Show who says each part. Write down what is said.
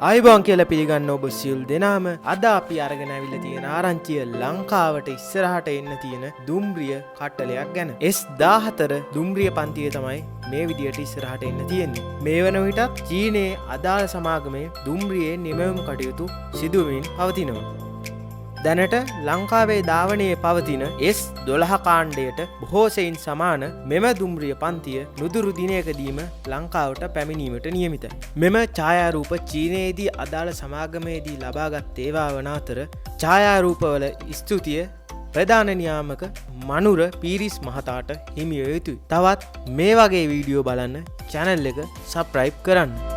Speaker 1: ආයුබෝවන් කියලා පිළිගන්න ඔබ සියලු දෙනාම අද අපි අරගෙන අවිල්ලා තියෙන ආරංචිය ලංකාවට ඉස්සරහට එන්න තියෙන දුම්රිය කට්ටලයක් ගැන. S14 දුම්රිය පන්තිය තමයි මේ විදියට ඉස්සරහට එන්න තියෙන්නේ. මේ වන විටත් චීනයේ අදාළ සමාගමේ දුම්රියේ නිමවුම් කටයුතු සිදුවමින් පවතිනවා. දැනට ලංකාවේ ධාවනයේ පවතින S12 කාණ්ඩයට බොහෝ සෙයින් සමාන මෙම දුම්රිය පන්තිය නුදුරු දිනයකදීම ලංකාවට පැමිණීමට නියමිතයි. මෙම ඡායාරූප චීනයේදී අදාළ සමාගමේදී ලබාගත් ඒවා වන අතර ඡායාරූපවල ස්තුතිය ප්‍රධාන නියාමක මනුර පීරිස් මහතාට හිමි විය යුතුයි. තවත් මේ වගේ වීඩියෝ බලන්න channel එක subscribe කරන්න.